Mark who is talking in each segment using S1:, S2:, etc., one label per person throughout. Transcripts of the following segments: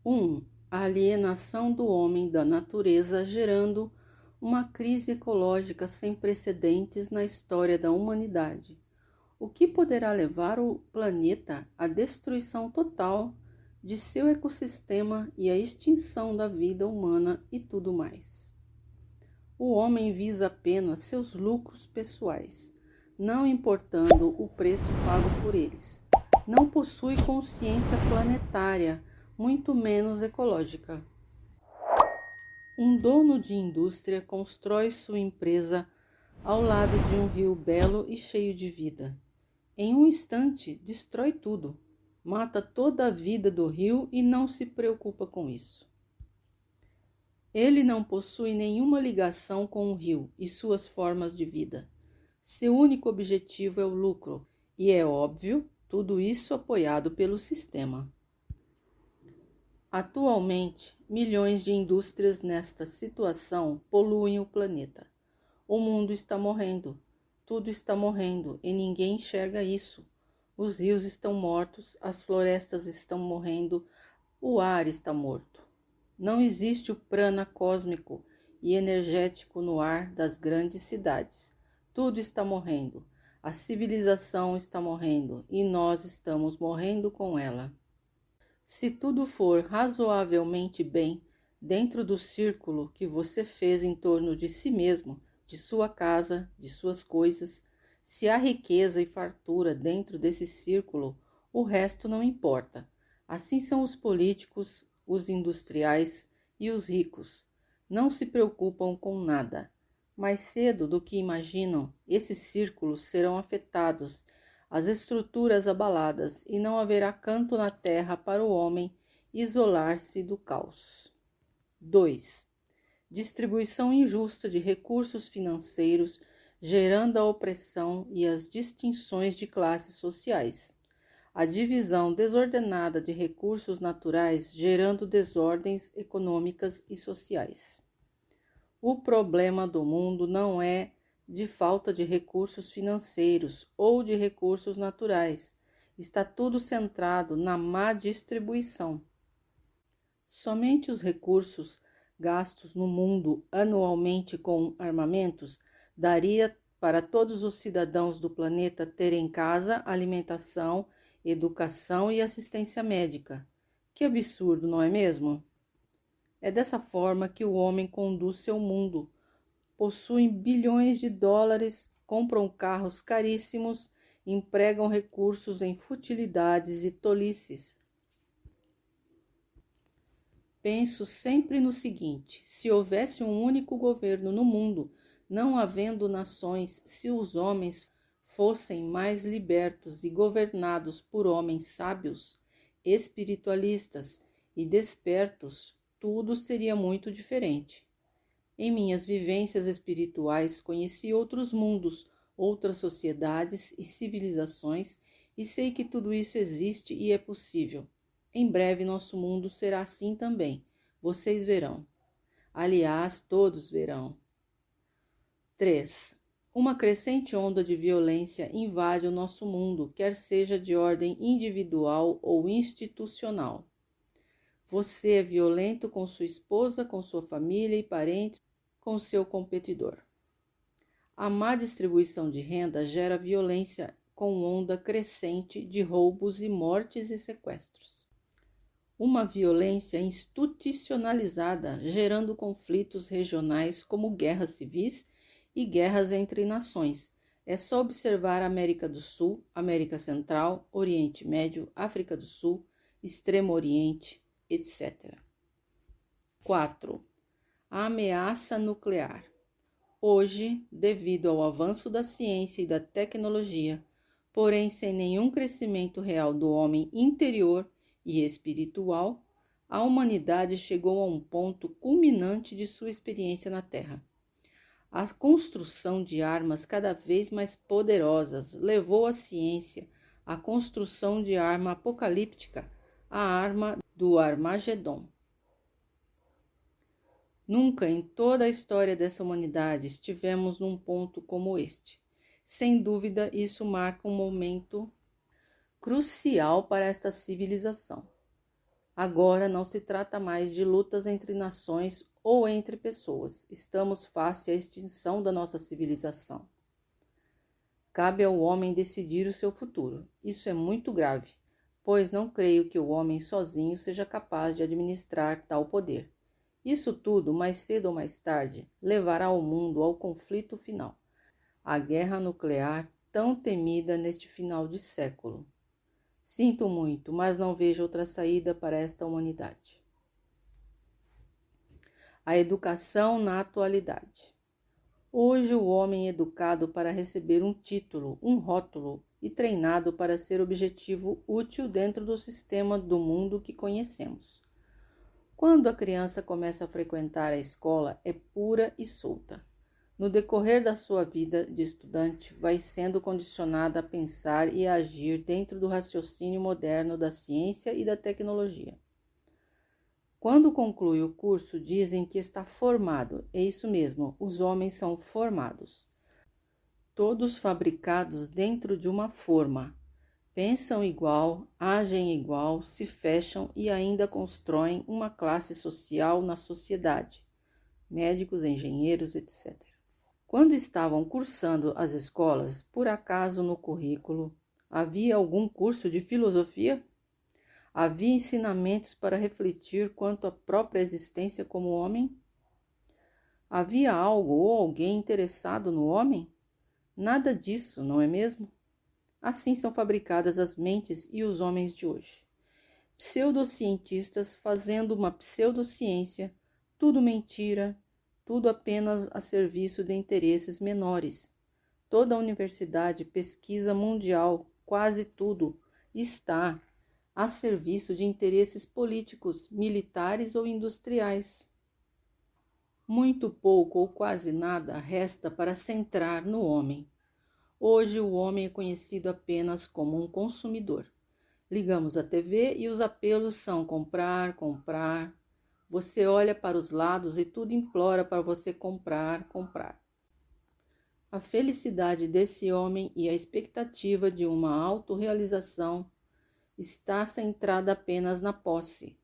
S1: 1. A alienação do homem da natureza, gerando uma crise ecológica sem precedentes na história da humanidade, o que poderá levar o planeta à destruição total de seu ecossistema e à extinção da vida humana e tudo mais. O homem visa apenas seus lucros pessoais, não importando o preço pago por eles. Não possui consciência planetária, muito menos ecológica. Um dono de indústria constrói sua empresa ao lado de um rio belo e cheio de vida. Em um instante, destrói tudo, mata toda a vida do rio e não se preocupa com isso. Ele não possui nenhuma ligação com o rio e suas formas de vida. Seu único objetivo é o lucro, e é óbvio, tudo isso apoiado pelo sistema. Atualmente, milhões de indústrias nesta situação poluem o planeta. O mundo está morrendo, tudo está morrendo e ninguém enxerga isso. Os rios estão mortos, as florestas estão morrendo, o ar está morto. Não existe o prana cósmico e energético no ar das grandes cidades. Tudo está morrendo. A civilização está morrendo e nós estamos morrendo com ela. Se tudo for razoavelmente bem dentro do círculo que você fez em torno de si mesmo, de sua casa, de suas coisas, se há riqueza e fartura dentro desse círculo, o resto não importa. Assim são os políticos, os industriais e os ricos. Não se preocupam com nada. Mais cedo do que imaginam, esses círculos serão afetados, as estruturas abaladas, e não haverá canto na terra para o homem isolar-se do caos. 2. Distribuição injusta de recursos financeiros, gerando a opressão e as distinções de classes sociais. A divisão desordenada de recursos naturais, gerando desordens econômicas e sociais. O problema do mundo não é de falta de recursos financeiros ou de recursos naturais. Está tudo centrado na má distribuição. Somente os recursos gastos no mundo anualmente com armamentos daria para todos os cidadãos do planeta terem casa, alimentação, educação e assistência médica. Que absurdo, não é mesmo? É dessa forma que o homem conduz seu mundo. Possuem bilhões de dólares, compram carros caríssimos, empregam recursos em futilidades e tolices. Penso sempre no seguinte: se houvesse um único governo no mundo, não havendo nações, se os homens fossem mais libertos e governados por homens sábios, espiritualistas e despertos, tudo seria muito diferente. Em minhas vivências espirituais, conheci outros mundos, outras sociedades e civilizações, e sei que tudo isso existe e é possível. Em breve nosso mundo será assim também. Vocês verão. Aliás, todos verão. 3. Uma crescente onda de violência invade o nosso mundo, quer seja de ordem individual ou institucional. Você é violento com sua esposa, com sua família e parentes, com seu competidor. A má distribuição de renda gera violência com onda crescente de roubos e mortes e sequestros. Uma violência institucionalizada, gerando conflitos regionais como guerras civis e guerras entre nações. É só observar a América do Sul, América Central, Oriente Médio, África do Sul, Extremo Oriente, etc. 4. A ameaça nuclear. Hoje, devido ao avanço da ciência e da tecnologia, porém sem nenhum crescimento real do homem interior e espiritual, a humanidade chegou a um ponto culminante de sua experiência na Terra. A construção de armas cada vez mais poderosas levou a ciência à construção de arma apocalíptica, a arma do Armagedon. Nunca em toda a história dessa humanidade estivemos num ponto como este. Sem dúvida, isso marca um momento crucial para esta civilização. Agora não se trata mais de lutas entre nações ou entre pessoas. Estamos face à extinção da nossa civilização. Cabe ao homem decidir o seu futuro. Isso é muito grave, pois não creio que o homem sozinho seja capaz de administrar tal poder. Isso tudo, mais cedo ou mais tarde, levará o mundo ao conflito final, a guerra nuclear tão temida neste final de século. Sinto muito, mas não vejo outra saída para esta humanidade. A educação na atualidade. Hoje o homem é educado para receber um título, um rótulo e treinado para ser objetivo útil dentro do sistema do mundo que conhecemos. Quando a criança começa a frequentar a escola, é pura e solta. No decorrer da sua vida de estudante, vai sendo condicionada a pensar e a agir dentro do raciocínio moderno da ciência e da tecnologia. Quando conclui o curso, dizem que está formado. É isso mesmo, os homens são formados. Todos fabricados dentro de uma forma. Pensam igual, agem igual, se fecham e ainda constroem uma classe social na sociedade. Médicos, engenheiros, etc. Quando estavam cursando as escolas, por acaso no currículo havia algum curso de filosofia? Havia ensinamentos para refletir quanto à própria existência como homem? Havia algo ou alguém interessado no homem? Nada disso, não é mesmo? Assim são fabricadas as mentes e os homens de hoje. Pseudocientistas fazendo uma pseudociência, tudo mentira, tudo apenas a serviço de interesses menores. Toda a universidade, pesquisa mundial, quase tudo, está a serviço de interesses políticos, militares ou industriais. Muito pouco ou quase nada resta para centrar no homem. Hoje o homem é conhecido apenas como um consumidor. Ligamos a TV e os apelos são comprar, comprar. Você olha para os lados e tudo implora para você comprar, comprar. A felicidade desse homem e a expectativa de uma autorrealização está centrada apenas na posse.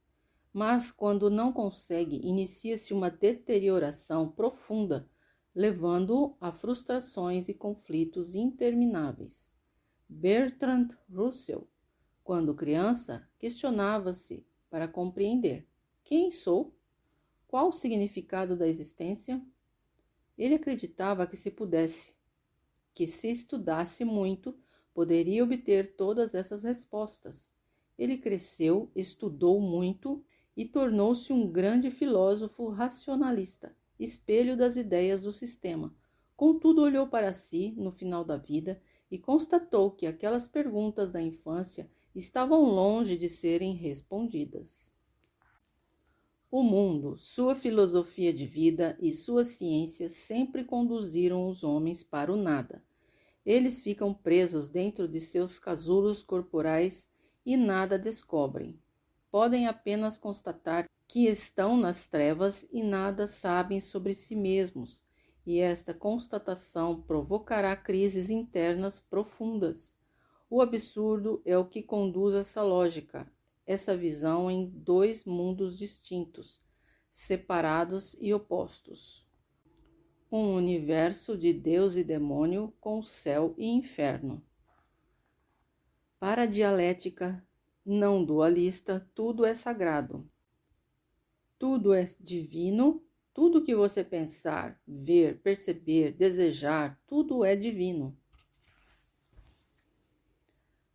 S1: Mas quando não consegue, inicia-se uma deterioração profunda, levando-o a frustrações e conflitos intermináveis. Bertrand Russell, quando criança, questionava-se para compreender: quem sou? Qual o significado da existência? Ele acreditava que se pudesse, que se estudasse muito, poderia obter todas essas respostas. Ele cresceu, estudou muito e tornou-se um grande filósofo racionalista, espelho das ideias do sistema. Contudo, olhou para si, no final da vida, e constatou que aquelas perguntas da infância estavam longe de serem respondidas. O mundo, sua filosofia de vida e sua ciência sempre conduziram os homens para o nada. Eles ficam presos dentro de seus casulos corporais e nada descobrem. Podem apenas constatar que estão nas trevas e nada sabem sobre si mesmos, e esta constatação provocará crises internas profundas. O absurdo é o que conduz essa lógica, essa visão em dois mundos distintos, separados e opostos. Um universo de Deus e demônio com céu e inferno. Para a dialética não dualista, tudo é sagrado. Tudo é divino, tudo que você pensar, ver, perceber, desejar, tudo é divino.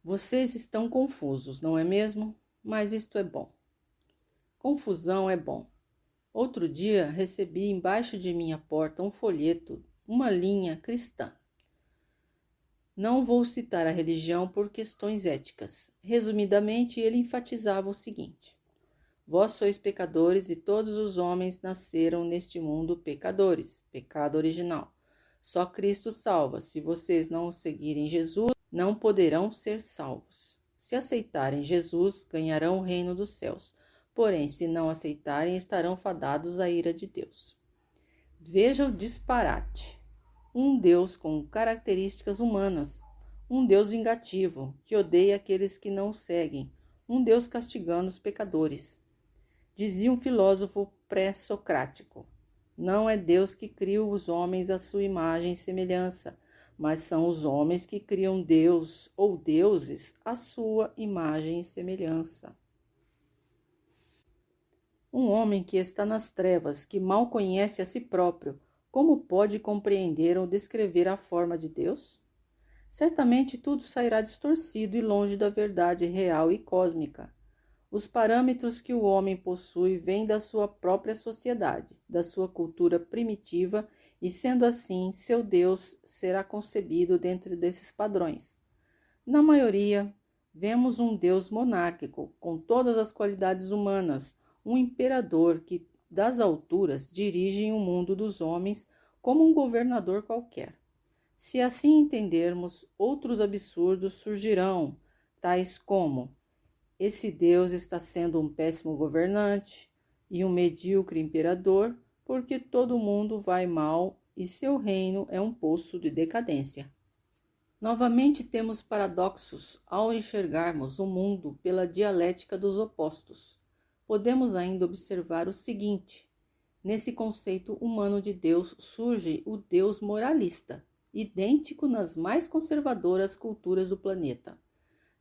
S1: Vocês estão confusos, não é mesmo? Mas isto é bom. Confusão é bom. Outro dia recebi embaixo de minha porta um folheto, uma linha cristã. Não vou citar a religião por questões éticas. Resumidamente, ele enfatizava o seguinte: vós sois pecadores e todos os homens nasceram neste mundo pecadores, pecado original. Só Cristo salva. Se vocês não seguirem Jesus, não poderão ser salvos. Se aceitarem Jesus, ganharão o reino dos céus. Porém, se não aceitarem, estarão fadados à ira de Deus. Veja o disparate. Um Deus com características humanas. Um Deus vingativo, que odeia aqueles que não o seguem. um Deus castigando os pecadores. Dizia um filósofo pré-socrático: não é Deus que cria os homens à sua imagem e semelhança, mas são os homens que criam Deus ou deuses à sua imagem e semelhança. Um homem que está nas trevas, que mal conhece a si próprio, como pode compreender ou descrever a forma de Deus? Certamente tudo sairá distorcido e longe da verdade real e cósmica. Os parâmetros que o homem possui vêm da sua própria sociedade, da sua cultura primitiva, e sendo assim, seu Deus será concebido dentro desses padrões. Na maioria, vemos um Deus monárquico, com todas as qualidades humanas, um imperador que, das alturas, dirige o mundo dos homens como um governador qualquer. Se assim entendermos, outros absurdos surgirão, tais como: esse Deus está sendo um péssimo governante e um medíocre imperador, porque todo mundo vai mal e seu reino é um poço de decadência. Novamente temos paradoxos ao enxergarmos o mundo pela dialética dos opostos. Podemos ainda observar o seguinte: nesse conceito humano de Deus surge o Deus moralista, idêntico nas mais conservadoras culturas do planeta.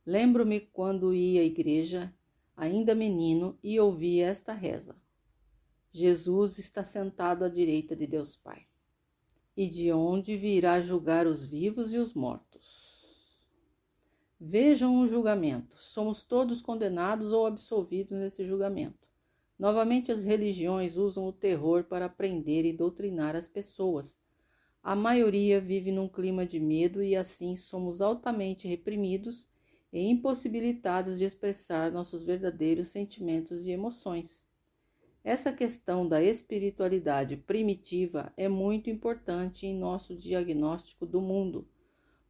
S1: Lembro-me quando ia à igreja, ainda menino, e ouvia esta reza: Jesus está sentado à direita de Deus Pai, e de onde virá julgar os vivos e os mortos. Vejam o julgamento. Somos todos condenados ou absolvidos nesse julgamento. Novamente, as religiões usam o terror para prender e doutrinar as pessoas. A maioria vive num clima de medo e assim somos altamente reprimidos e impossibilitados de expressar nossos verdadeiros sentimentos e emoções. Essa questão da espiritualidade primitiva é muito importante em nosso diagnóstico do mundo.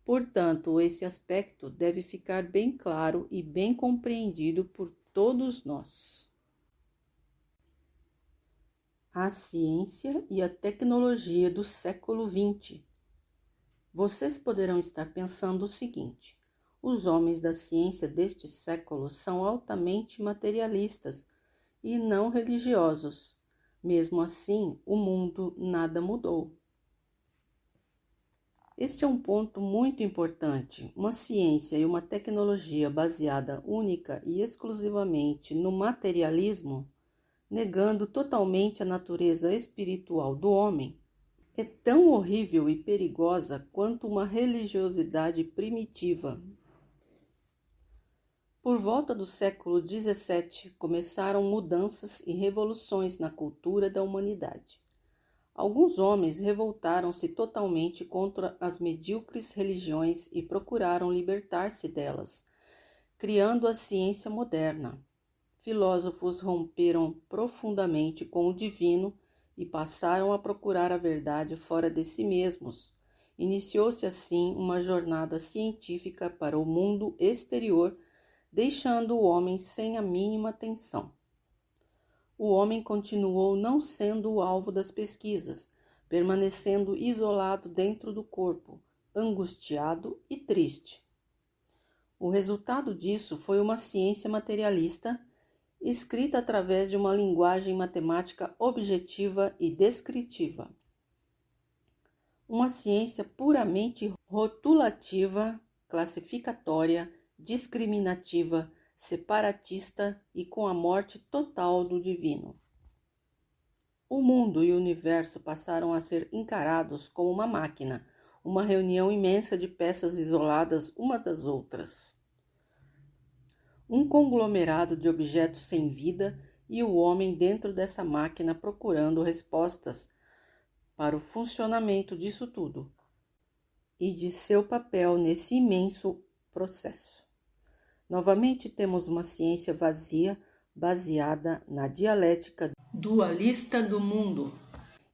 S1: Portanto, esse aspecto deve ficar bem claro e bem compreendido por todos nós. A ciência e a tecnologia do século XX. Vocês poderão estar pensando o seguinte: os homens da ciência deste século são altamente materialistas e não religiosos. Mesmo assim, o mundo nada mudou. Este é um ponto muito importante. Uma ciência e uma tecnologia baseada única e exclusivamente no materialismo, negando totalmente a natureza espiritual do homem, é tão horrível e perigosa quanto uma religiosidade primitiva. Por volta do século XVII, começaram mudanças e revoluções na cultura da humanidade. Alguns homens revoltaram-se totalmente contra as medíocres religiões e procuraram libertar-se delas, criando a ciência moderna. Filósofos romperam profundamente com o divino e passaram a procurar a verdade fora de si mesmos. Iniciou-se assim uma jornada científica para o mundo exterior, deixando o homem sem a mínima atenção. O homem continuou não sendo o alvo das pesquisas, permanecendo isolado dentro do corpo, angustiado e triste. O resultado disso foi uma ciência materialista, escrita através de uma linguagem matemática objetiva e descritiva. Uma ciência puramente rotulativa, classificatória, discriminativa, separatista e com a morte total do divino. O mundo e o universo passaram a ser encarados como uma máquina, uma reunião imensa de peças isoladas uma das outras. Um conglomerado de objetos sem vida e o homem dentro dessa máquina procurando respostas para o funcionamento disso tudo e de seu papel nesse imenso processo. Novamente temos uma ciência vazia, baseada na dialética dualista do mundo.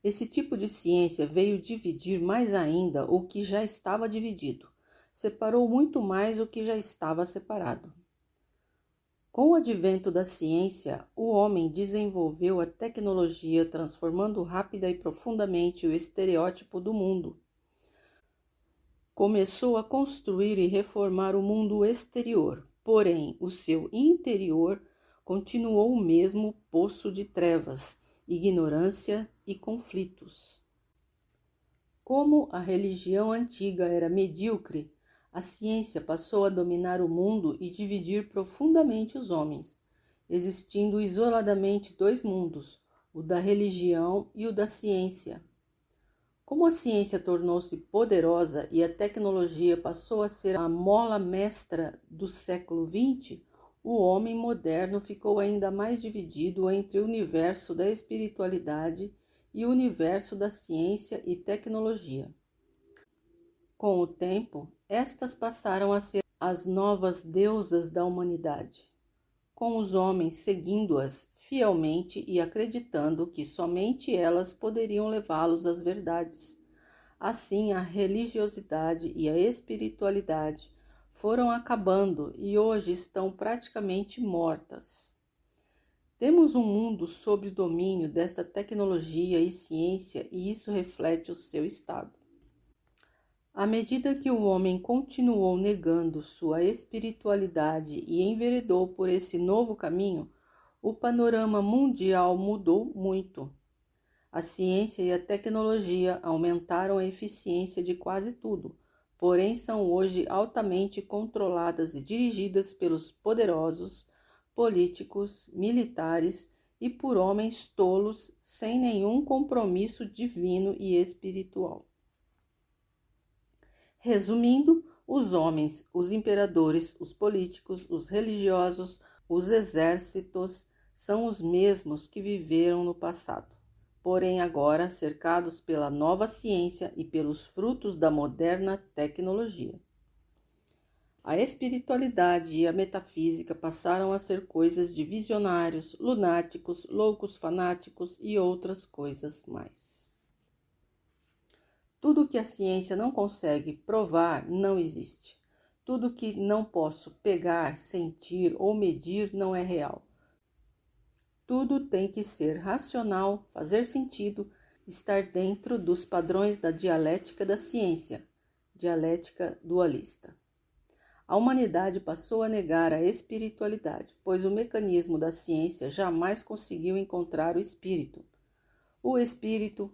S1: Esse tipo de ciência veio dividir mais ainda o que já estava dividido, separou muito mais o que já estava separado. Com o advento da ciência, o homem desenvolveu a tecnologia, transformando rápida e profundamente o estereótipo do mundo. Começou a construir e reformar o mundo exterior. porém o seu interior continuou o mesmo poço de trevas, ignorância e conflitos. Como a religião antiga era medíocre, a ciência passou a dominar o mundo e dividir profundamente os homens, existindo isoladamente dois mundos, o da religião e o da ciência. Como a ciência tornou-se poderosa e a tecnologia passou a ser a mola mestra do século XX, o homem moderno ficou ainda mais dividido entre o universo da espiritualidade e o universo da ciência e tecnologia. Com o tempo, estas passaram a ser as novas deusas da humanidade, com os homens seguindo-as fielmente e acreditando que somente elas poderiam levá-los às verdades. Assim, a religiosidade e a espiritualidade foram acabando e hoje estão praticamente mortas. Temos um mundo sob o domínio desta tecnologia e ciência e isso reflete o seu estado. À medida que o homem continuou negando sua espiritualidade e enveredou por esse novo caminho, o panorama mundial mudou muito. A ciência e a tecnologia aumentaram a eficiência de quase tudo, porém são hoje altamente controladas e dirigidas pelos poderosos, políticos, militares e por homens tolos sem nenhum compromisso divino e espiritual. Resumindo, os homens, os imperadores, os políticos, os religiosos, os exércitos são os mesmos que viveram no passado, porém agora cercados pela nova ciência e pelos frutos da moderna tecnologia. A espiritualidade e a metafísica passaram a ser coisas de visionários, lunáticos, loucos fanáticos e outras coisas mais. Tudo que a ciência não consegue provar não existe. Tudo que não posso pegar, sentir ou medir não é real. Tudo tem que ser racional, fazer sentido, estar dentro dos padrões da dialética da ciência, dialética dualista. A humanidade passou a negar a espiritualidade, pois o mecanismo da ciência jamais conseguiu encontrar o espírito. O espírito,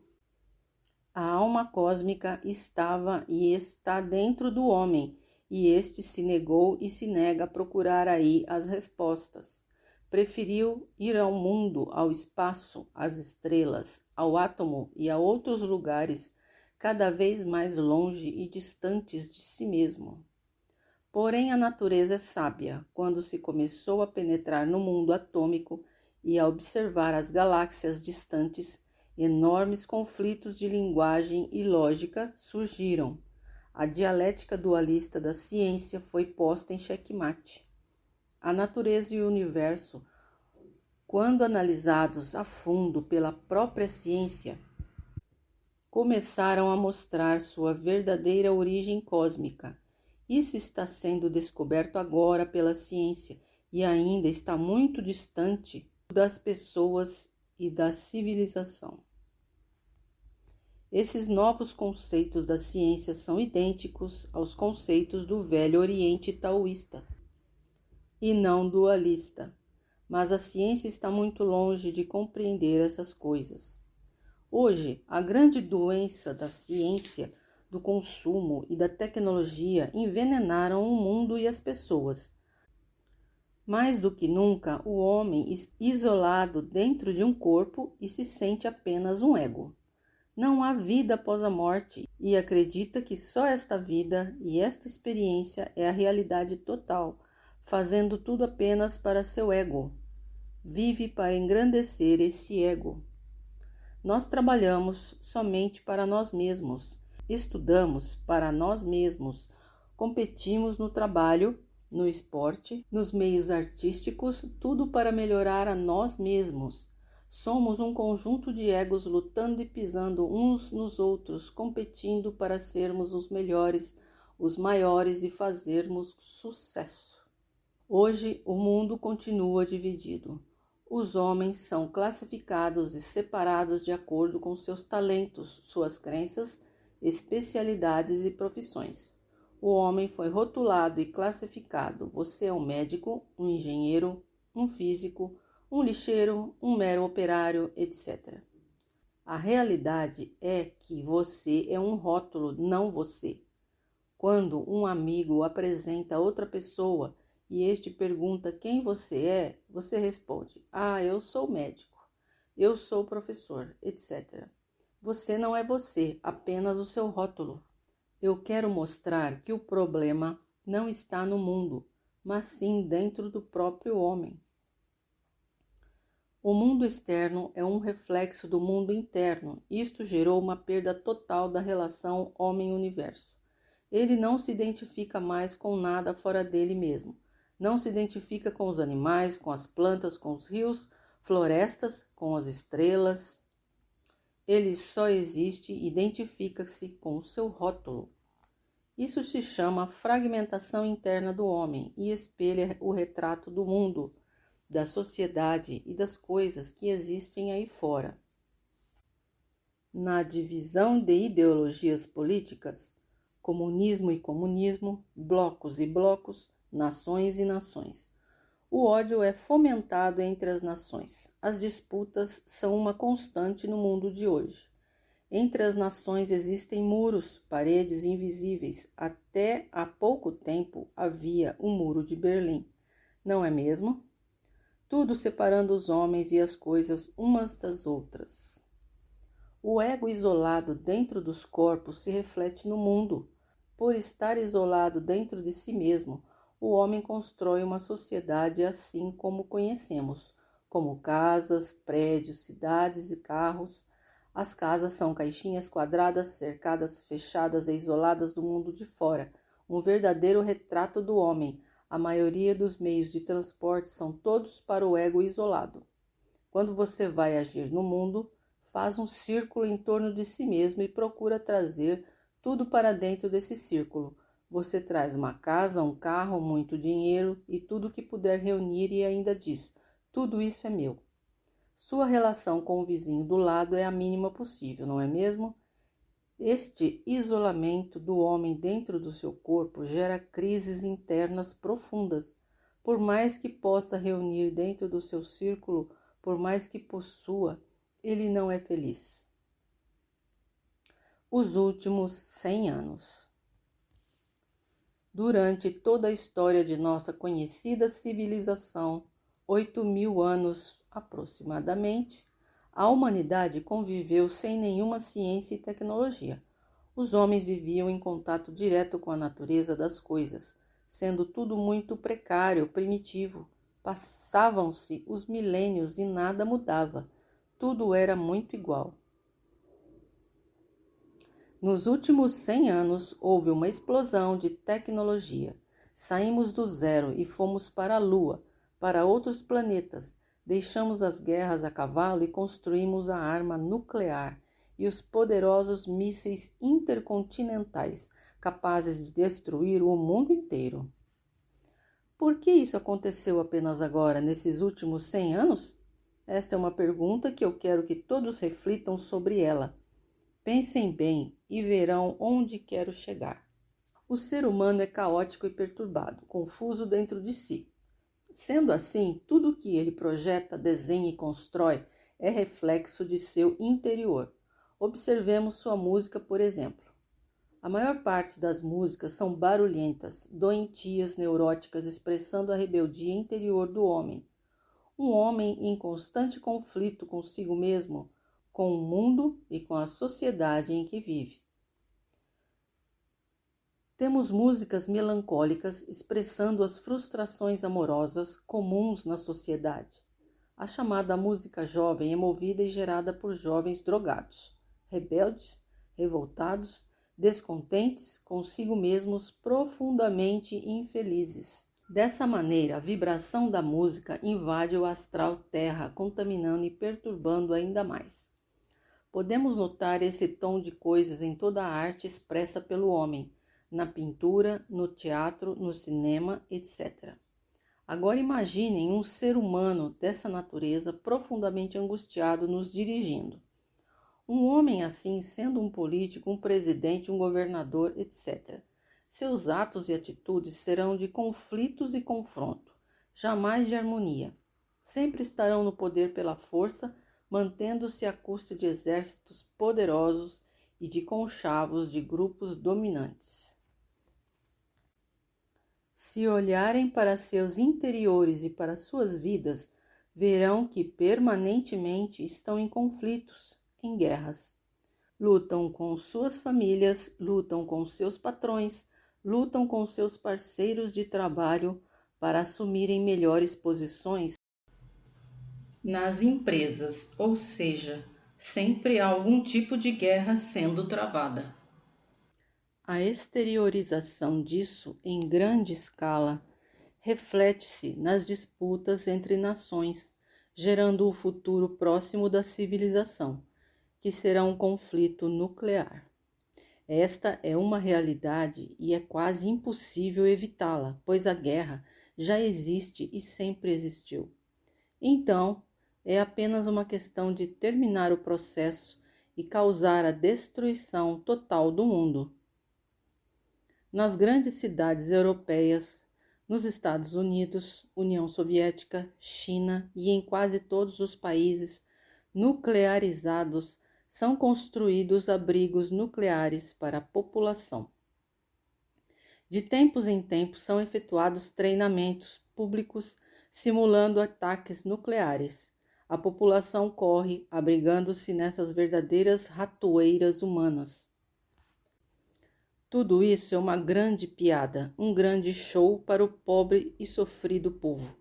S1: a alma cósmica, estava e está dentro do homem, e este se negou e se nega a procurar aí as respostas. Preferiu ir ao mundo, ao espaço, às estrelas, ao átomo e a outros lugares cada vez mais longe e distantes de si mesmo. Porém, a natureza é sábia. Quando se começou a penetrar no mundo atômico e a observar as galáxias distantes, enormes conflitos de linguagem e lógica surgiram. A dialética dualista da ciência foi posta em xeque-mate. A natureza e o universo, quando analisados a fundo pela própria ciência, começaram a mostrar sua verdadeira origem cósmica. Isso está sendo descoberto agora pela ciência e ainda está muito distante das pessoas e da civilização. Esses novos conceitos da ciência são idênticos aos conceitos do Velho Oriente taoísta e não dualista, mas a ciência está muito longe de compreender essas coisas. Hoje, a grande doença da ciência, do consumo e da tecnologia envenenaram o mundo e as pessoas. Mais do que nunca, o homem está isolado dentro de um corpo e se sente apenas um ego. Não há vida após a morte e acredita que só esta vida e esta experiência é a realidade total, fazendo tudo apenas para seu ego. Vive para engrandecer esse ego. Nós trabalhamos somente para nós mesmos, estudamos para nós mesmos, competimos no trabalho, no esporte, nos meios artísticos, tudo para melhorar a nós mesmos. Somos um conjunto de egos lutando e pisando uns nos outros, competindo para sermos os melhores, os maiores e fazermos sucesso. Hoje, o mundo continua dividido. Os homens são classificados e separados de acordo com seus talentos, suas crenças, especialidades e profissões. O homem foi rotulado e classificado. Você é um médico, um engenheiro, um físico, um lixeiro, um mero operário, etc. A realidade é que você é um rótulo, não você. Quando um amigo apresenta outra pessoa e este pergunta quem você é, você responde: eu sou médico, eu sou professor, etc. Você não é você, apenas o seu rótulo. Eu quero mostrar que o problema não está no mundo, mas sim dentro do próprio homem. O mundo externo é um reflexo do mundo interno. Isto gerou uma perda total da relação homem-universo. Ele não se identifica mais com nada fora dele mesmo. Não se identifica com os animais, com as plantas, com os rios, florestas, com as estrelas. Ele só existe e identifica-se com o seu rótulo. Isso se chama fragmentação interna do homem e espelha o retrato do mundo, da sociedade e das coisas que existem aí fora. Na divisão de ideologias políticas, comunismo e comunismo, blocos e blocos, nações e nações. O ódio é fomentado entre as nações. As disputas são uma constante no mundo de hoje. Entre as nações existem muros, paredes invisíveis. Até há pouco tempo havia o Muro de Berlim, não é mesmo? Tudo separando os homens e as coisas umas das outras. O ego isolado dentro dos corpos se reflete no mundo. Por estar isolado dentro de si mesmo, o homem constrói uma sociedade assim como conhecemos, como casas, prédios, cidades e carros. As casas são caixinhas quadradas, cercadas, fechadas e isoladas do mundo de fora, um verdadeiro retrato do homem. A maioria dos meios de transporte são todos para o ego isolado. Quando você vai agir no mundo, faz um círculo em torno de si mesmo e procura trazer tudo para dentro desse círculo. Você traz uma casa, um carro, muito dinheiro e tudo que puder reunir e ainda diz: tudo isso é meu. Sua relação com o vizinho do lado é a mínima possível, não é mesmo? Este isolamento do homem dentro do seu corpo gera crises internas profundas. Por mais que possa reunir dentro do seu círculo, por mais que possua, ele não é feliz. Os últimos 100 anos. Durante toda a história de nossa conhecida civilização, 8.000 anos aproximadamente, a humanidade conviveu sem nenhuma ciência e tecnologia. Os homens viviam em contato direto com a natureza das coisas, sendo tudo muito precário, primitivo. Passavam-se os milênios e nada mudava. Tudo era muito igual. Nos últimos 100 anos, houve uma explosão de tecnologia. Saímos do zero e fomos para a Lua, para outros planetas. Deixamos as guerras a cavalo e construímos a arma nuclear e os poderosos mísseis intercontinentais, capazes de destruir o mundo inteiro. Por que isso aconteceu apenas agora, nesses últimos 100 anos? Esta é uma pergunta que eu quero que todos reflitam sobre ela. Pensem bem e verão onde quero chegar. O ser humano é caótico e perturbado, confuso dentro de si. Sendo assim, tudo que ele projeta, desenha e constrói é reflexo de seu interior. Observemos sua música, por exemplo. A maior parte das músicas são barulhentas, doentias, neuróticas, expressando a rebeldia interior do homem. Um homem em constante conflito consigo mesmo, com o mundo e com a sociedade em que vive. Temos músicas melancólicas expressando as frustrações amorosas comuns na sociedade. A chamada música jovem é movida e gerada por jovens drogados, rebeldes, revoltados, descontentes, consigo mesmos, profundamente infelizes. Dessa maneira, a vibração da música invade o astral terra, contaminando e perturbando ainda mais. Podemos notar esse tom de coisas em toda a arte expressa pelo homem, na pintura, no teatro, no cinema, etc. Agora imaginem um ser humano dessa natureza profundamente angustiado nos dirigindo. Um homem assim, sendo um político, um presidente, um governador, etc. Seus atos e atitudes serão de conflitos e confronto, jamais de harmonia. Sempre estarão no poder pela força, mantendo-se à custa de exércitos poderosos e de conchavos de grupos dominantes. Se olharem para seus interiores e para suas vidas, verão que permanentemente estão em conflitos, em guerras. Lutam com suas famílias, lutam com seus patrões, lutam com seus parceiros de trabalho para assumirem melhores posições nas empresas, ou seja, sempre há algum tipo de guerra sendo travada. A exteriorização disso em grande escala reflete-se nas disputas entre nações, gerando o futuro próximo da civilização, que será um conflito nuclear. Esta é uma realidade e é quase impossível evitá-la, pois a guerra já existe e sempre existiu. Então, é apenas uma questão de terminar o processo e causar a destruição total do mundo. Nas grandes cidades europeias, nos Estados Unidos, União Soviética, China e em quase todos os países nuclearizados, são construídos abrigos nucleares para a população. De tempos em tempos são efetuados treinamentos públicos simulando ataques nucleares. A população corre, abrigando-se nessas verdadeiras ratoeiras humanas. Tudo isso é uma grande piada, um grande show para o pobre e sofrido povo.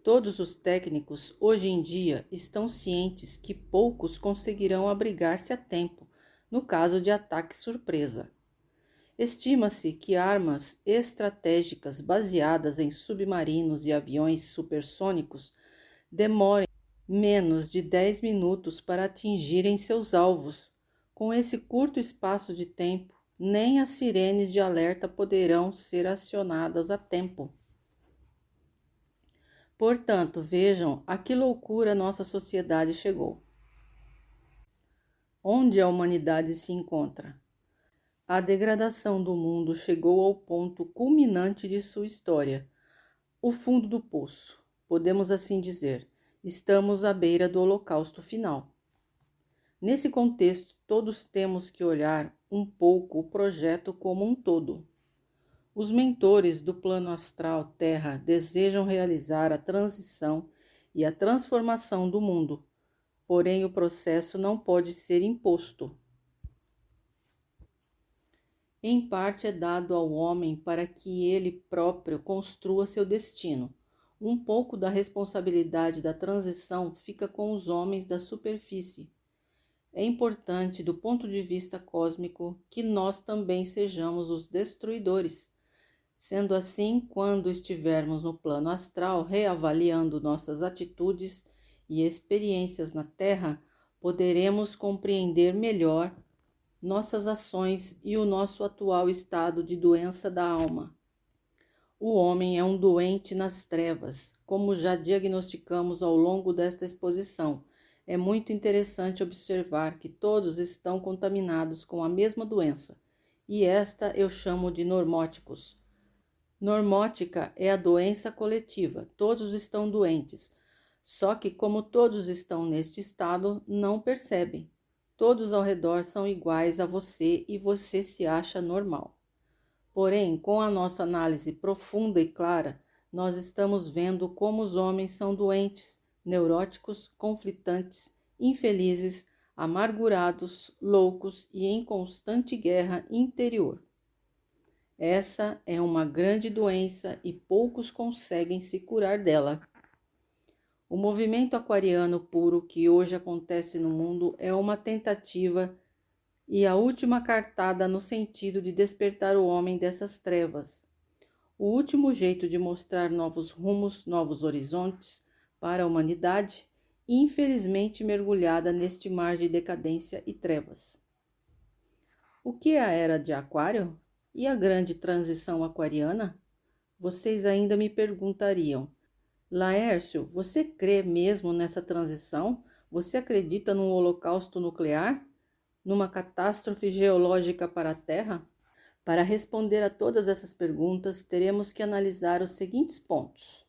S1: Todos os técnicos, hoje em dia, estão cientes que poucos conseguirão abrigar-se a tempo, no caso de ataque surpresa. Estima-se que armas estratégicas baseadas em submarinos e aviões supersônicos demorem menos de 10 minutos para atingirem seus alvos. Com esse curto espaço de tempo, nem as sirenes de alerta poderão ser acionadas a tempo. Portanto, vejam a que loucura nossa sociedade chegou. Onde a humanidade se encontra? A degradação do mundo chegou ao ponto culminante de sua história, o fundo do poço. Podemos assim dizer, estamos à beira do holocausto final. Nesse contexto, todos temos que olhar um pouco o projeto como um todo. Os mentores do plano astral Terra desejam realizar a transição e a transformação do mundo, porém o processo não pode ser imposto. Em parte é dado ao homem para que ele próprio construa seu destino. Um pouco da responsabilidade da transição fica com os homens da superfície. É importante, do ponto de vista cósmico, que nós também sejamos os destruidores. Sendo assim, quando estivermos no plano astral, reavaliando nossas atitudes e experiências na Terra, poderemos compreender melhor nossas ações e o nosso atual estado de doença da alma. O homem é um doente nas trevas, como já diagnosticamos ao longo desta exposição. É muito interessante observar que todos estão contaminados com a mesma doença, e esta eu chamo de normóticos. Normótica é a doença coletiva, todos estão doentes, só que como todos estão neste estado, não percebem. Todos ao redor são iguais a você e você se acha normal. Porém, com a nossa análise profunda e clara, nós estamos vendo como os homens são doentes, neuróticos, conflitantes, infelizes, amargurados, loucos e em constante guerra interior. Essa é uma grande doença e poucos conseguem se curar dela. O movimento aquariano puro que hoje acontece no mundo é uma tentativa e a última cartada no sentido de despertar o homem dessas trevas. O último jeito de mostrar novos rumos, novos horizontes para a humanidade, infelizmente mergulhada neste mar de decadência e trevas. O que é a era de Aquário? E a grande transição aquariana? Vocês ainda me perguntariam, Laércio, você crê mesmo nessa transição? Você acredita num holocausto nuclear? Numa catástrofe geológica para a Terra? Para responder a todas essas perguntas, teremos que analisar os seguintes pontos.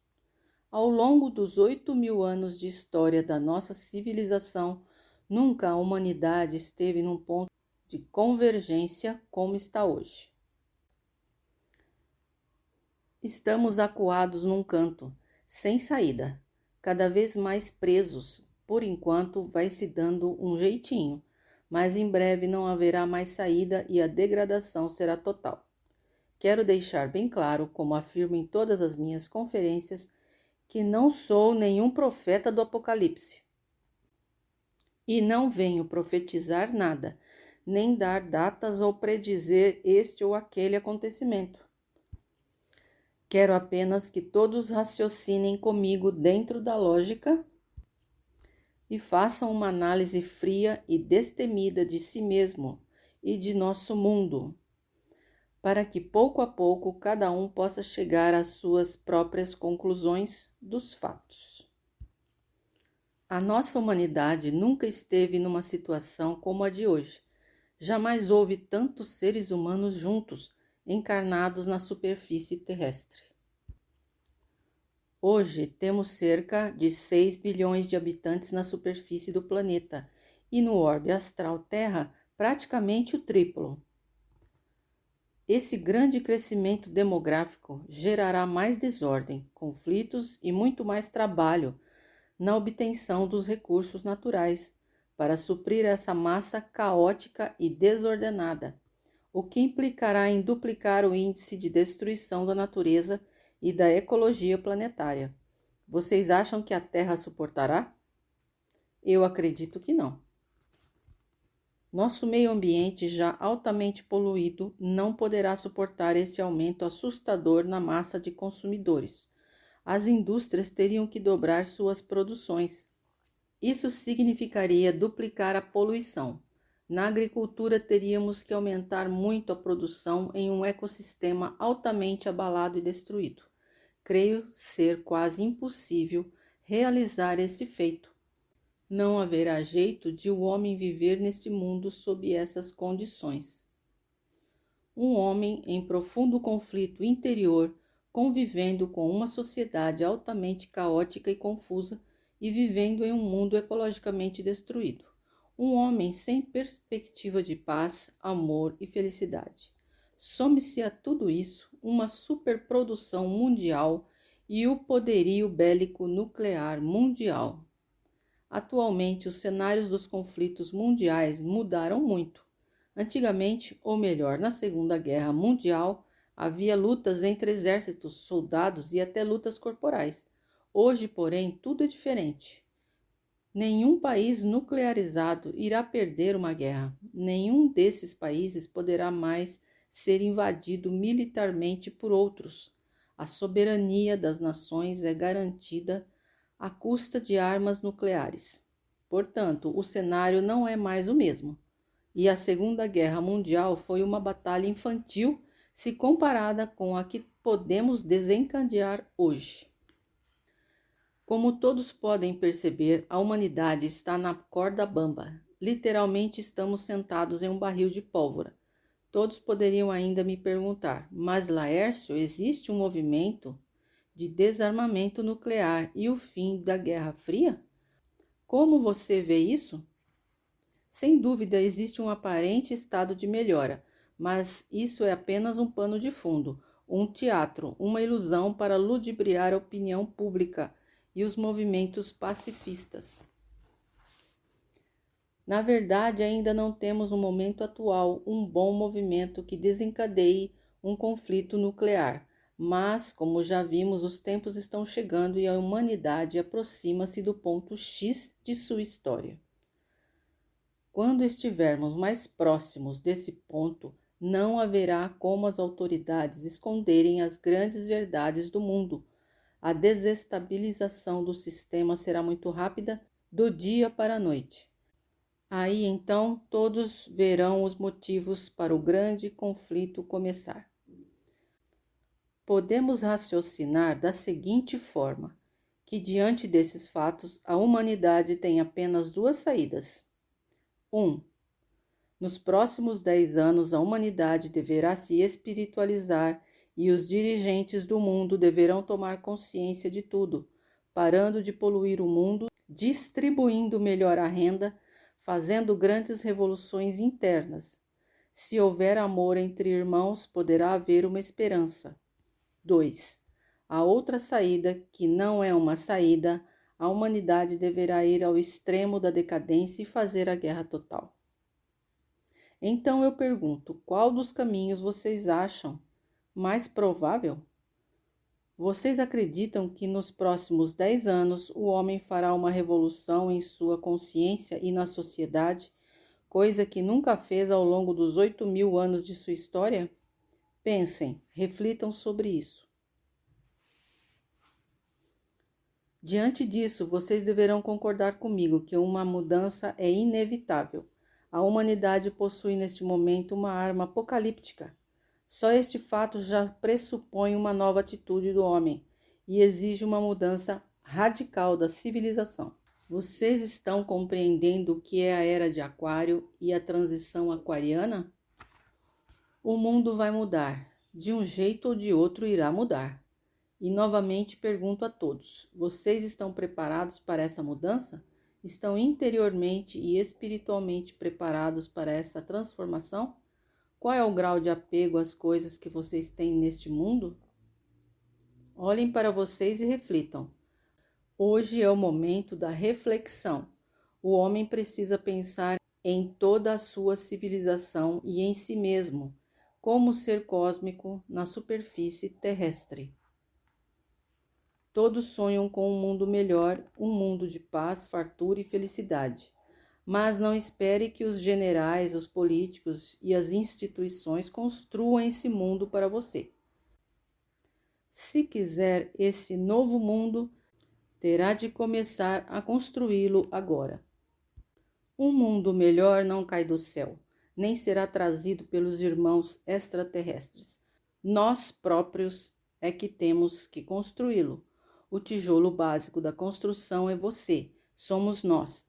S1: Ao longo dos 8.000 anos de história da nossa civilização, nunca a humanidade esteve num ponto de convergência como está hoje. Estamos acuados num canto, sem saída, cada vez mais presos. Por enquanto, vai se dando um jeitinho, mas em breve não haverá mais saída e a degradação será total. Quero deixar bem claro, como afirmo em todas as minhas conferências, que não sou nenhum profeta do Apocalipse. E não venho profetizar nada, nem dar datas ou predizer este ou aquele acontecimento. Quero apenas que todos raciocinem comigo dentro da lógica e façam uma análise fria e destemida de si mesmo e de nosso mundo, para que pouco a pouco cada um possa chegar às suas próprias conclusões dos fatos. A nossa humanidade nunca esteve numa situação como a de hoje. Jamais houve tantos seres humanos juntos, encarnados na superfície terrestre. Hoje temos cerca de 6 bilhões de habitantes na superfície do planeta e no orbe astral Terra praticamente o triplo. Esse grande crescimento demográfico gerará mais desordem, conflitos e muito mais trabalho na obtenção dos recursos naturais para suprir essa massa caótica e desordenada, o que implicará em duplicar o índice de destruição da natureza e da ecologia planetária. Vocês acham que a Terra suportará? Eu acredito que não. Nosso meio ambiente, já altamente poluído, não poderá suportar esse aumento assustador na massa de consumidores. As indústrias teriam que dobrar suas produções. Isso significaria duplicar a poluição. Na agricultura, teríamos que aumentar muito a produção em um ecossistema altamente abalado e destruído. Creio ser quase impossível realizar esse feito. Não haverá jeito de o homem viver nesse mundo sob essas condições. Um homem em profundo conflito interior, convivendo com uma sociedade altamente caótica e confusa e vivendo em um mundo ecologicamente destruído. Um homem sem perspectiva de paz, amor e felicidade. Some-se a tudo isso uma superprodução mundial e o poderio bélico nuclear mundial. Atualmente, os cenários dos conflitos mundiais mudaram muito. Antigamente, ou melhor, na Segunda Guerra Mundial, havia lutas entre exércitos, soldados e até lutas corporais. Hoje, porém, tudo é diferente. Nenhum país nuclearizado irá perder uma guerra. Nenhum desses países poderá mais ser invadido militarmente por outros. A soberania das nações é garantida à custa de armas nucleares. Portanto, o cenário não é mais o mesmo. E a Segunda Guerra Mundial foi uma batalha infantil se comparada com a que podemos desencadear hoje. Como todos podem perceber, a humanidade está na corda bamba. Literalmente estamos sentados em um barril de pólvora. Todos poderiam ainda me perguntar, mas Laércio, existe um movimento de desarmamento nuclear e o fim da Guerra Fria? Como você vê isso? Sem dúvida, existe um aparente estado de melhora, mas isso é apenas um pano de fundo, um teatro, uma ilusão para ludibriar a opinião pública e os movimentos pacifistas. Na verdade, ainda não temos no momento atual um bom movimento que desencadeie um conflito nuclear, mas, como já vimos, os tempos estão chegando e a humanidade aproxima-se do ponto X de sua história. Quando estivermos mais próximos desse ponto, não haverá como as autoridades esconderem as grandes verdades do mundo. A desestabilização do sistema será muito rápida, do dia para a noite. Aí então todos verão os motivos para o grande conflito começar. Podemos raciocinar da seguinte forma, que diante desses fatos a humanidade tem apenas duas saídas. 1. Nos próximos 10 anos, a humanidade deverá se espiritualizar e os dirigentes do mundo deverão tomar consciência de tudo, parando de poluir o mundo, distribuindo melhor a renda, fazendo grandes revoluções internas. Se houver amor entre irmãos, poderá haver uma esperança. 2. A outra saída, que não é uma saída, a humanidade deverá ir ao extremo da decadência e fazer a guerra total. Então eu pergunto, qual dos caminhos vocês acham mais provável? Vocês acreditam que nos próximos 10 anos o homem fará uma revolução em sua consciência e na sociedade, coisa que nunca fez ao longo dos 8.000 anos de sua história? Pensem, reflitam sobre isso. Diante disso, vocês deverão concordar comigo que uma mudança é inevitável. A humanidade possui neste momento uma arma apocalíptica. Só este fato já pressupõe uma nova atitude do homem e exige uma mudança radical da civilização. Vocês estão compreendendo o que é a Era de Aquário e a transição aquariana? O mundo vai mudar. De um jeito ou de outro irá mudar. E novamente pergunto a todos, vocês estão preparados para essa mudança? Estão interiormente e espiritualmente preparados para essa transformação? Qual é o grau de apego às coisas que vocês têm neste mundo? Olhem para vocês e reflitam. Hoje é o momento da reflexão. O homem precisa pensar em toda a sua civilização e em si mesmo, como ser cósmico na superfície terrestre. Todos sonham com um mundo melhor, um mundo de paz, fartura e felicidade. Mas não espere que os generais, os políticos e as instituições construam esse mundo para você. Se quiser esse novo mundo, terá de começar a construí-lo agora. Um mundo melhor não cai do céu, nem será trazido pelos irmãos extraterrestres. Nós próprios é que temos que construí-lo. O tijolo básico da construção é você, somos nós.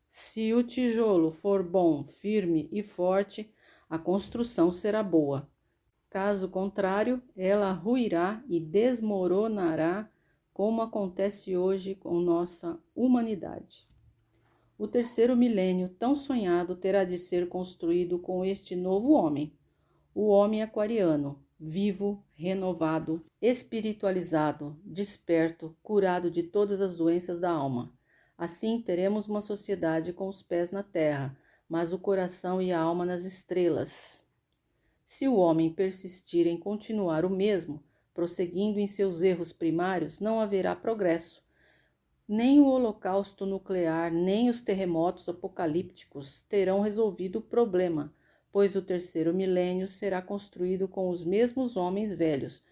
S1: Se o tijolo for bom, firme e forte, a construção será boa. Caso contrário, ela ruirá e desmoronará, como acontece hoje com nossa humanidade. O terceiro milênio, tão sonhado, terá de ser construído com este novo homem, o homem aquariano, vivo, renovado, espiritualizado, desperto, curado de todas as doenças da alma. Assim teremos uma sociedade com os pés na terra, mas o coração e a alma nas estrelas. Se o homem persistir em continuar o mesmo, prosseguindo em seus erros primários, não haverá progresso. Nem o holocausto nuclear, nem os terremotos apocalípticos terão resolvido o problema, pois o terceiro milênio será construído com os mesmos homens velhos.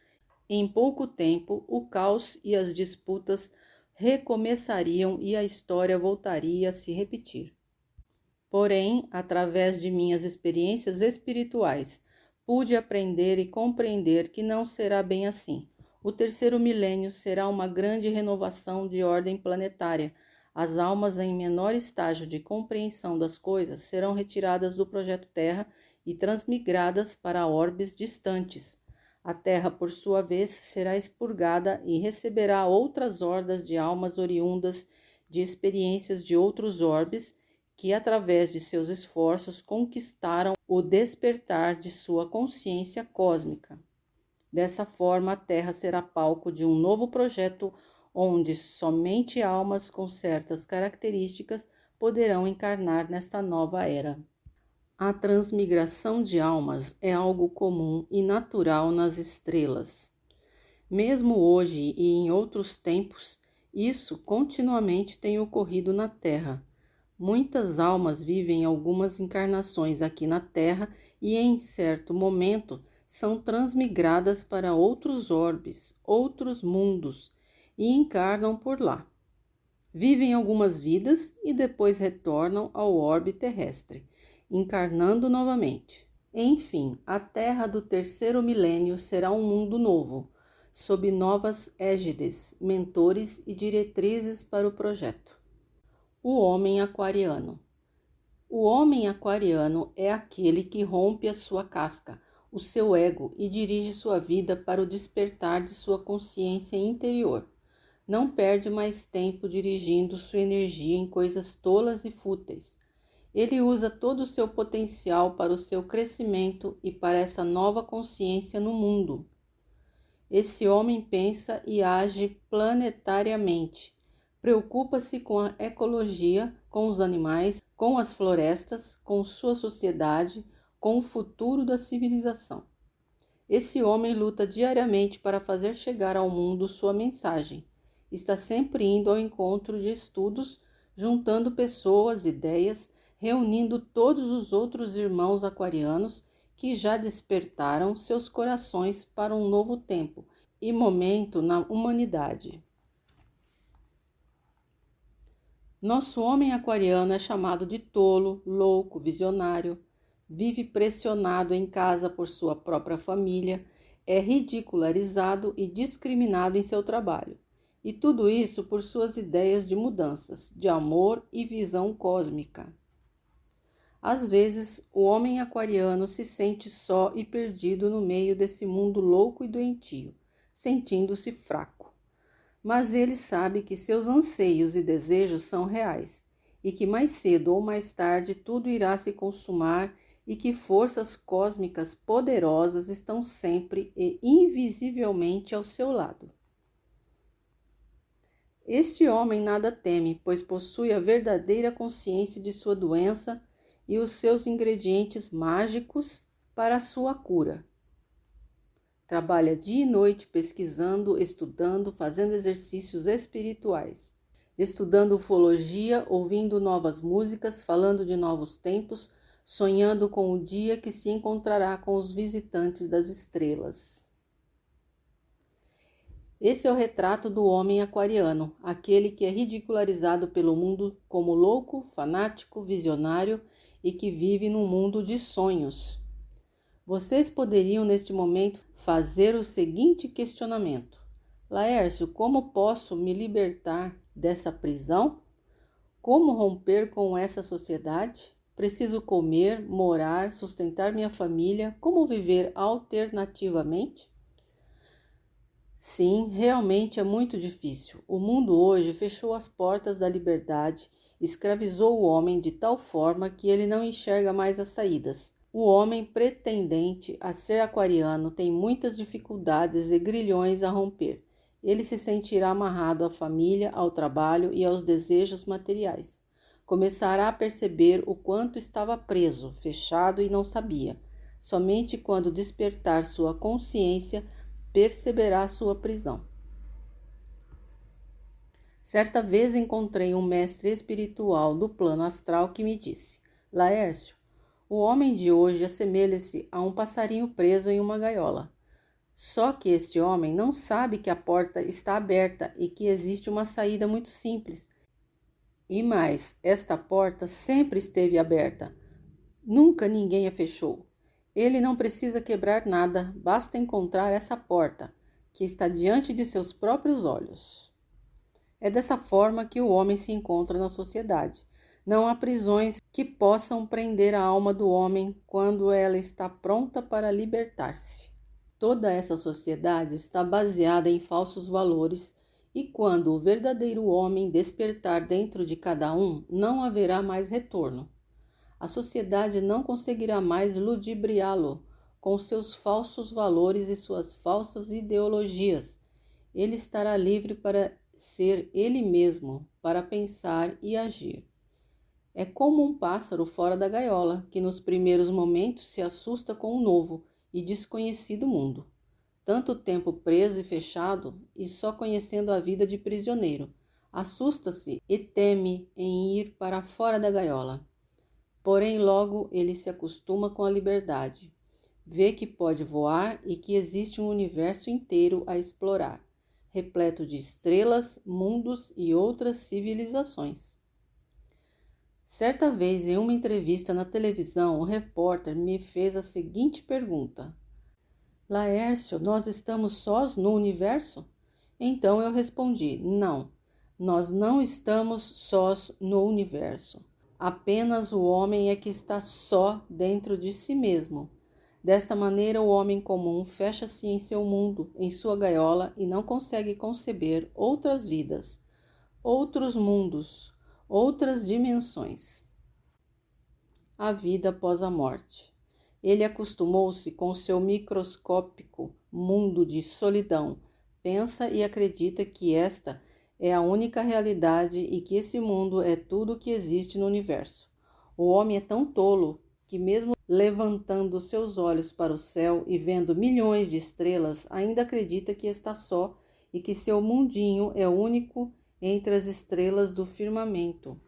S1: Em pouco tempo, o caos e as disputas recomeçariam e a história voltaria a se repetir. Porém, através de minhas experiências espirituais, pude aprender e compreender que não será bem assim. O terceiro milênio será uma grande renovação de ordem planetária. As almas em menor estágio de compreensão das coisas serão retiradas do projeto Terra e transmigradas para orbes distantes. A Terra, por sua vez, será expurgada e receberá outras hordas de almas oriundas de experiências de outros orbes que, através de seus esforços, conquistaram o despertar de sua consciência cósmica. Dessa forma, a Terra será palco de um novo projeto onde somente almas com certas características poderão encarnar nesta nova era. A transmigração de almas é algo comum e natural nas estrelas. Mesmo hoje e em outros tempos, isso continuamente tem ocorrido na Terra. Muitas almas vivem algumas encarnações aqui na Terra e, em certo momento, são transmigradas para outros orbes, outros mundos, e encarnam por lá. Vivem algumas vidas e depois retornam ao orbe terrestre, encarnando novamente. Enfim, a Terra do terceiro milênio será um mundo novo, sob novas égides, mentores e diretrizes para o projeto. O homem aquariano. O homem aquariano é aquele que rompe a sua casca, o seu ego, e dirige sua vida para o despertar de sua consciência interior. Não perde mais tempo dirigindo sua energia em coisas tolas e fúteis. Ele usa todo o seu potencial para o seu crescimento e para essa nova consciência no mundo. Esse homem pensa e age planetariamente. Preocupa-se com a ecologia, com os animais, com as florestas, com sua sociedade, com o futuro da civilização. Esse homem luta diariamente para fazer chegar ao mundo sua mensagem. Está sempre indo ao encontro de estudos, juntando pessoas, ideias, reunindo todos os outros irmãos aquarianos que já despertaram seus corações para um novo tempo e momento na humanidade. Nosso homem aquariano é chamado de tolo, louco, visionário, vive pressionado em casa por sua própria família, é ridicularizado e discriminado em seu trabalho. E tudo isso por suas ideias de mudanças, de amor e visão cósmica. Às vezes, o homem aquariano se sente só e perdido no meio desse mundo louco e doentio, sentindo-se fraco. Mas ele sabe que seus anseios e desejos são reais, e que mais cedo ou mais tarde tudo irá se consumar e que forças cósmicas poderosas estão sempre e invisivelmente ao seu lado. Este homem nada teme, pois possui a verdadeira consciência de sua doença e os seus ingredientes mágicos para a sua cura. Trabalha dia e noite pesquisando, estudando, fazendo exercícios espirituais, estudando ufologia, ouvindo novas músicas, falando de novos tempos, sonhando com o dia que se encontrará com os visitantes das estrelas. Esse é o retrato do homem aquariano, aquele que é ridicularizado pelo mundo como louco, fanático, visionário e que vive num mundo de sonhos. Vocês poderiam, neste momento, fazer o seguinte questionamento: Laércio, como posso me libertar dessa prisão? Como romper com essa sociedade? Preciso comer, morar, sustentar minha família. Como viver alternativamente? Sim, realmente é muito difícil. O mundo hoje fechou as portas da liberdade, escravizou o homem de tal forma que ele não enxerga mais as saídas. O homem pretendente a ser aquariano tem muitas dificuldades e grilhões a romper. Ele se sentirá amarrado à família, ao trabalho e aos desejos materiais. Começará a perceber o quanto estava preso, fechado e não sabia. Somente quando despertar sua consciência, perceberá sua prisão. Certa vez encontrei um mestre espiritual do plano astral que me disse: Laércio, o homem de hoje assemelha-se a um passarinho preso em uma gaiola. Só que este homem não sabe que a porta está aberta e que existe uma saída muito simples. E mais, esta porta sempre esteve aberta. Nunca ninguém a fechou. Ele não precisa quebrar nada, basta encontrar essa porta, que está diante de seus próprios olhos. É dessa forma que o homem se encontra na sociedade. Não há prisões que possam prender a alma do homem quando ela está pronta para libertar-se. Toda essa sociedade está baseada em falsos valores e quando o verdadeiro homem despertar dentro de cada um, não haverá mais retorno. A sociedade não conseguirá mais ludibriá-lo com seus falsos valores e suas falsas ideologias. Ele estará livre para ser ele mesmo, para pensar e agir. É como um pássaro fora da gaiola, que nos primeiros momentos se assusta com o novo e desconhecido mundo. Tanto tempo preso e fechado e só conhecendo a vida de prisioneiro, assusta-se e teme em ir para fora da gaiola. Porém, logo ele se acostuma com a liberdade, vê que pode voar e que existe um universo inteiro a explorar, repleto de estrelas, mundos e outras civilizações. Certa vez, em uma entrevista na televisão, o repórter me fez a seguinte pergunta: Laércio, nós estamos sós no universo? Então eu respondi: não, nós não estamos sós no universo. Apenas o homem é que está só dentro de si mesmo. Desta maneira, o homem comum fecha-se em seu mundo, em sua gaiola, e não consegue conceber outras vidas, outros mundos, outras dimensões. A vida após a morte. Ele acostumou-se com seu microscópico mundo de solidão, pensa e acredita que esta é a única realidade e que esse mundo é tudo o que existe no universo. O homem é tão tolo que, mesmo levantando seus olhos para o céu e vendo milhões de estrelas, ainda acredita que está só e que seu mundinho é único entre as estrelas do firmamento.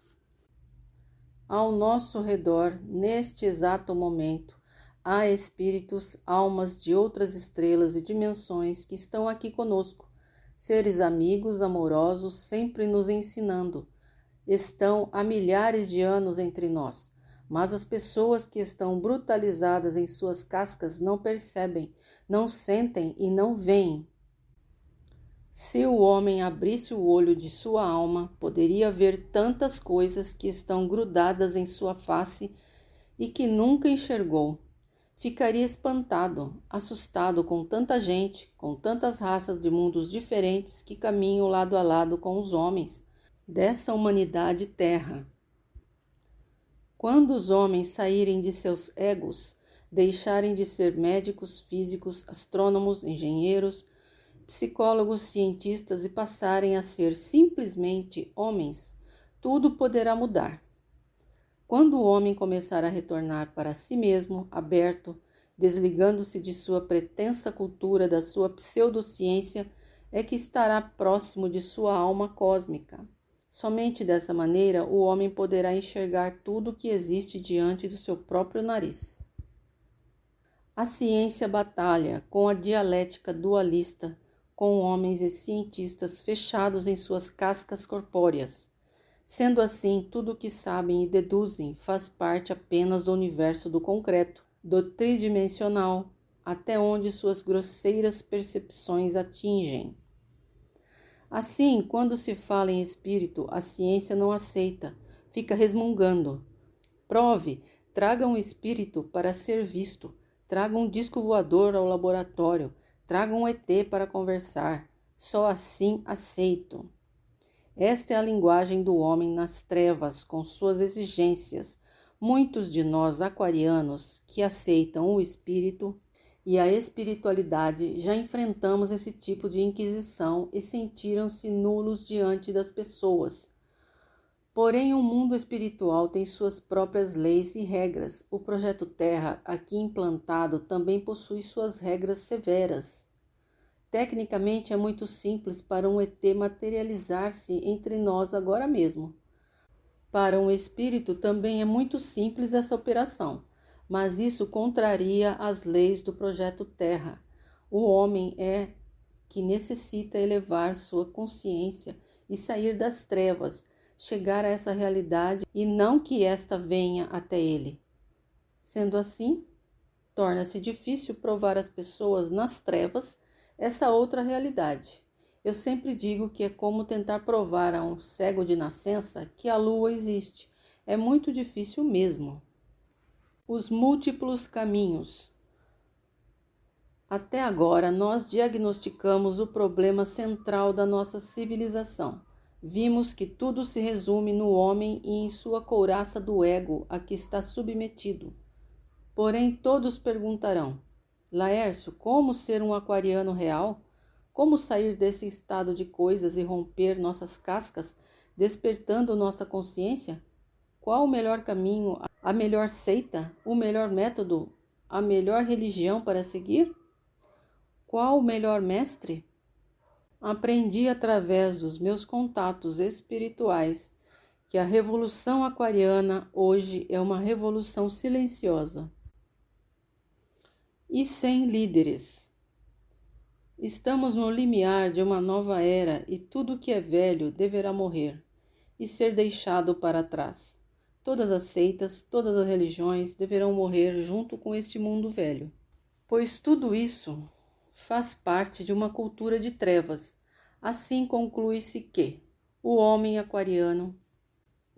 S1: Ao nosso redor, neste exato momento, há espíritos, almas de outras estrelas e dimensões que estão aqui conosco, seres amigos, amorosos, sempre nos ensinando. Estão há milhares de anos entre nós, mas as pessoas que estão brutalizadas em suas cascas não percebem, não sentem e não veem. Se o homem abrisse o olho de sua alma, poderia ver tantas coisas que estão grudadas em sua face e que nunca enxergou. Ficaria espantado, assustado com tanta gente, com tantas raças de mundos diferentes que caminham lado a lado com os homens dessa humanidade terra. Quando os homens saírem de seus egos, deixarem de ser médicos, físicos, astrônomos, engenheiros, psicólogos, cientistas e passarem a ser simplesmente homens, tudo poderá mudar. Quando o homem começar a retornar para si mesmo, aberto, desligando-se de sua pretensa cultura, da sua pseudociência, é que estará próximo de sua alma cósmica. Somente dessa maneira o homem poderá enxergar tudo o que existe diante do seu próprio nariz. A ciência batalha com a dialética dualista, com homens e cientistas fechados em suas cascas corpóreas. Sendo assim, tudo o que sabem e deduzem faz parte apenas do universo do concreto, do tridimensional, até onde suas grosseiras percepções atingem. Assim, quando se fala em espírito, a ciência não aceita, fica resmungando. Prove, traga um espírito para ser visto, traga um disco voador ao laboratório, traga um ET para conversar. Só assim aceito. Esta é a linguagem do homem nas trevas, com suas exigências. Muitos de nós aquarianos que aceitam o espírito e a espiritualidade já enfrentamos esse tipo de inquisição e sentiram-se nulos diante das pessoas. Porém, o mundo espiritual tem suas próprias leis e regras. O projeto Terra, aqui implantado, também possui suas regras severas. Tecnicamente, é muito simples para um ET materializar-se entre nós agora mesmo. Para um espírito também é muito simples essa operação, mas isso contraria as leis do projeto Terra. O homem é que necessita elevar sua consciência e sair das trevas, chegar a essa realidade e não que esta venha até ele. Sendo assim, torna-se difícil provar às pessoas nas trevas essa outra realidade. Eu sempre digo que é como tentar provar a um cego de nascença que a lua existe. É muito difícil mesmo. Os múltiplos caminhos. Até agora, nós diagnosticamos o problema central da nossa civilização. Vimos que tudo se resume no homem e em sua couraça do ego a que está submetido. Porém, todos perguntarão: Laércio, como ser um aquariano real? Como sair desse estado de coisas e romper nossas cascas, despertando nossa consciência? Qual o melhor caminho, a melhor seita, o melhor método, a melhor religião para seguir? Qual o melhor mestre? Aprendi através dos meus contatos espirituais que a revolução aquariana hoje é uma revolução silenciosa e sem líderes. Estamos no limiar de uma nova era e tudo que é velho deverá morrer e ser deixado para trás. Todas as seitas, todas as religiões deverão morrer junto com este mundo velho, pois tudo isso faz parte de uma cultura de trevas. Assim conclui-se que o homem aquariano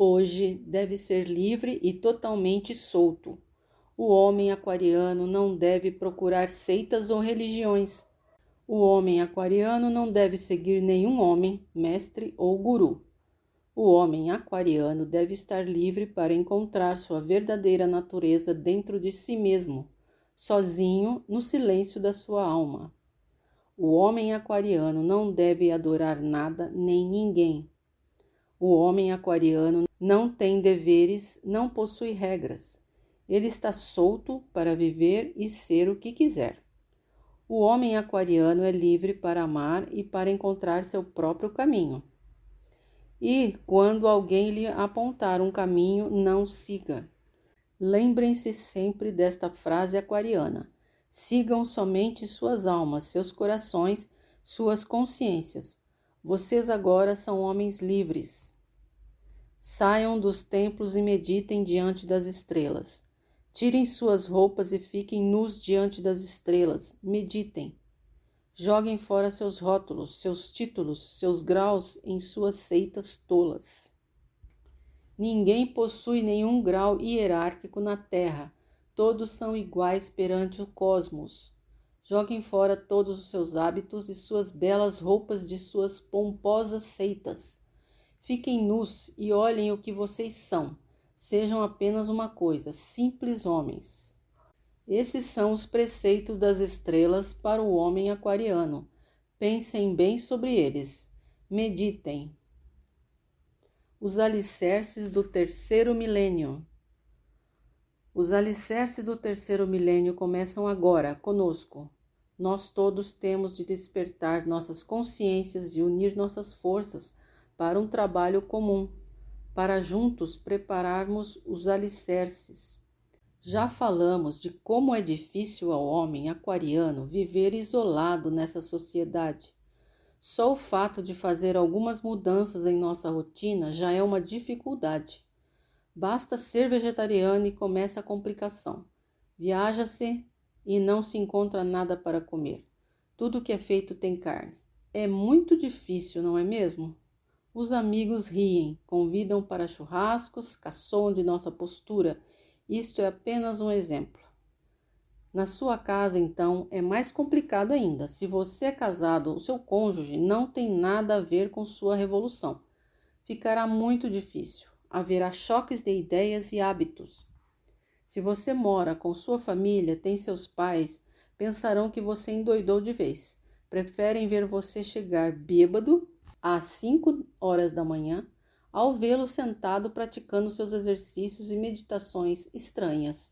S1: Hoje deve ser livre e totalmente solto. O homem aquariano não deve procurar seitas ou religiões. O homem aquariano não deve seguir nenhum homem, mestre ou guru. O homem aquariano deve estar livre para encontrar sua verdadeira natureza dentro de si mesmo, sozinho no silêncio da sua alma. O homem aquariano não deve adorar nada nem ninguém. O homem aquariano não tem deveres, não possui regras. Ele está solto para viver e ser o que quiser. O homem aquariano é livre para amar e para encontrar seu próprio caminho. E, quando alguém lhe apontar um caminho, não siga. Lembrem-se sempre desta frase aquariana. Sigam somente suas almas, seus corações, suas consciências. Vocês agora são homens livres. Saiam dos templos e meditem diante das estrelas. Tirem suas roupas e fiquem nus diante das estrelas. Meditem. Joguem fora seus rótulos, seus títulos, seus graus em suas seitas tolas. Ninguém possui nenhum grau hierárquico na Terra. Todos são iguais perante o cosmos. Joguem fora todos os seus hábitos e suas belas roupas de suas pomposas seitas. Fiquem nus e olhem o que vocês são. Sejam apenas uma coisa, simples homens. Esses são os preceitos das estrelas para o homem aquariano. Pensem bem sobre eles. Meditem. Os alicerces do terceiro milênio. Os alicerces do terceiro milênio começam agora, conosco. Nós todos temos de despertar nossas consciências e unir nossas forças para um trabalho comum, para juntos prepararmos os alicerces. Já falamos de como é difícil ao homem aquariano viver isolado nessa sociedade. Só o fato de fazer algumas mudanças em nossa rotina já é uma dificuldade. Basta ser vegetariano e começa a complicação. Viaja-se e não se encontra nada para comer. Tudo que é feito tem carne. É muito difícil, não é mesmo? Os amigos riem, convidam para churrascos, caçoam de nossa postura. Isto é apenas um exemplo. Na sua casa, então, é mais complicado ainda. Se você é casado, o seu cônjuge não tem nada a ver com sua revolução. Ficará muito difícil. Haverá choques de ideias e hábitos. Se você mora com sua família, tem seus pais, pensarão que você endoidou de vez. Preferem ver você chegar bêbado às 5 horas da manhã, ao vê-lo sentado praticando seus exercícios e meditações estranhas.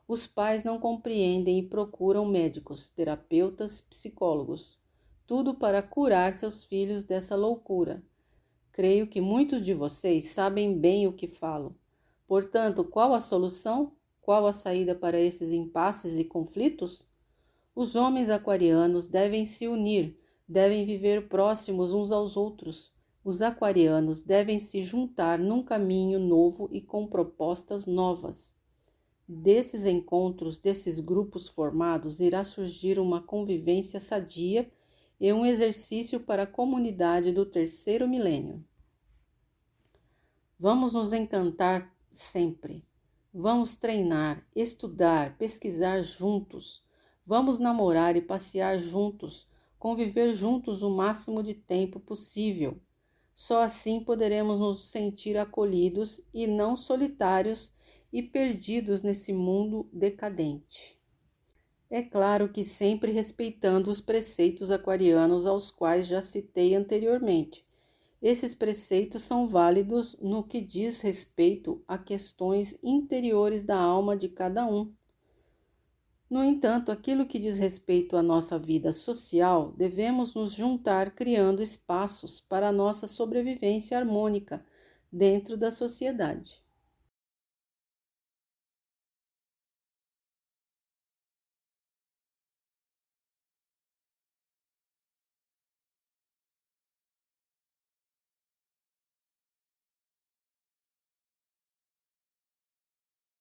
S1: Os pais não compreendem e procuram médicos, terapeutas, psicólogos, tudo para curar seus filhos dessa loucura. Creio que muitos de vocês sabem bem o que falo. Portanto, qual a solução? Qual a saída para esses impasses e conflitos? Os homens aquarianos devem se unir, devem viver próximos uns aos outros. Os aquarianos devem se juntar num caminho novo e com propostas novas. Desses encontros, desses grupos formados, irá surgir uma convivência sadia e um exercício para a comunidade do terceiro milênio. Vamos nos encantar sempre. Vamos treinar, estudar, pesquisar juntos. Vamos namorar e passear juntos, conviver juntos o máximo de tempo possível. Só assim poderemos nos sentir acolhidos e não solitários e perdidos nesse mundo decadente. É claro que sempre respeitando os preceitos aquarianos aos quais já citei anteriormente. Esses preceitos são válidos no que diz respeito a questões interiores da alma de cada um. No entanto, aquilo que diz respeito à nossa vida social, devemos nos juntar criando espaços para a nossa sobrevivência harmônica dentro da sociedade.